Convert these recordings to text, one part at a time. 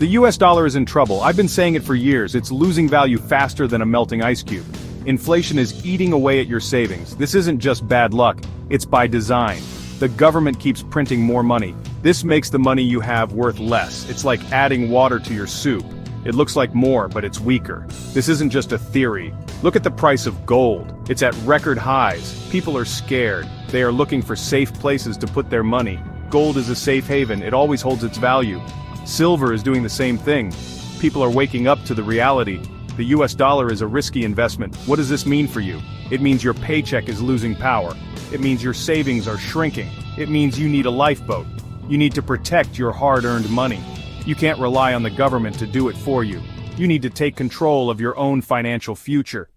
The US dollar is in trouble. I've been saying it for years. It's losing value faster than a melting ice cube. Inflation is eating away at your savings. This isn't just bad luck, it's by design. The government keeps printing more money. This makes the money you have worth less. It's like adding water to your soup. It looks like more, but it's weaker. This isn't just a theory. Look at the price of gold. It's at record highs. People are scared. They are looking for safe places to put their money. Gold is a safe haven. It always holds its value. Silver is doing the same thing. People are waking up to the reality. The US dollar is a risky investment. What does this mean for you? It means your paycheck is losing power. It means your savings are shrinking. It means you need a lifeboat. You need to protect your hard-earned money. You can't rely on the government to do it for you. You need to take control of your own financial future.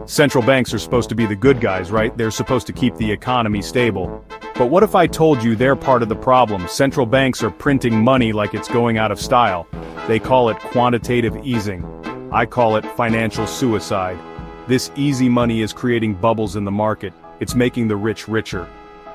Central banks are supposed to be the good guys, right? They're supposed to keep the economy stable. But what if I told you they're part of the problem? Central banks are printing money like it's going out of style. They call it quantitative easing. I call it financial suicide. This easy money is creating bubbles in the market. It's making the rich richer.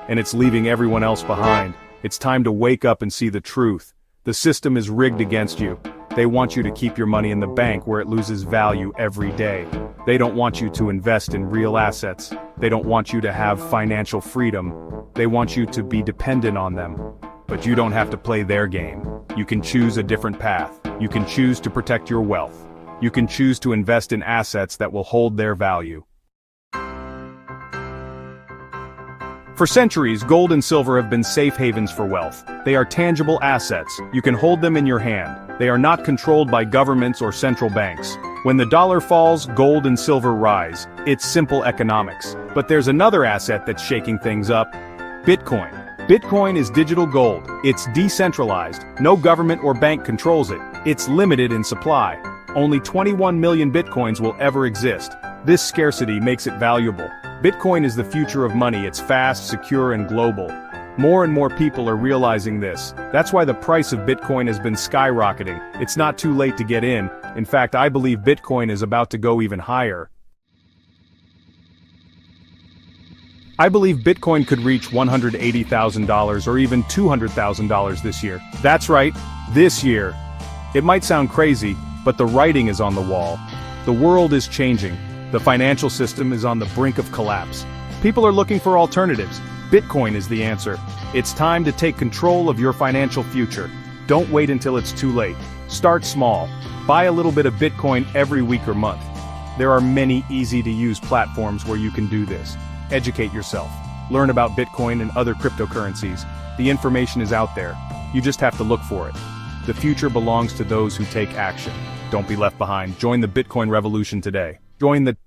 And it's leaving everyone else behind. It's time to wake up and see the truth. The system is rigged against you. They want you to keep your money in the bank where it loses value every day. They don't want you to invest in real assets. They don't want you to have financial freedom. They want you to be dependent on them. But you don't have to play their game. You can choose a different path. You can choose to protect your wealth. You can choose to invest in assets that will hold their value. For centuries, gold and silver have been safe havens for wealth. They are tangible assets. You can hold them in your hand. They are not controlled by governments or central banks. When the dollar falls, gold and silver rise. It's simple economics. But there's another asset that's shaking things up: Bitcoin. Bitcoin is digital gold. It's decentralized. No government or bank controls it. It's limited in supply. Only 21 million Bitcoins will ever exist. This scarcity makes it valuable. Bitcoin is the future of money. It's fast, secure, and global. More and more people are realizing this. That's why the price of Bitcoin has been skyrocketing. It's not too late to get in. In fact, I believe Bitcoin is about to go even higher. I believe Bitcoin could reach $180,000 or even $200,000 this year. That's right, this year. It might sound crazy, but the writing is on the wall. The world is changing. The financial system is on the brink of collapse. People are looking for alternatives. Bitcoin is the answer. It's time to take control of your financial future. Don't wait until it's too late. Start small. Buy a little bit of Bitcoin every week or month. There are many easy-to-use platforms where you can do this. Educate yourself. Learn about Bitcoin and other cryptocurrencies. The information is out there. You just have to look for it. The future belongs to those who take action. Don't be left behind. Join the Bitcoin revolution today. Join the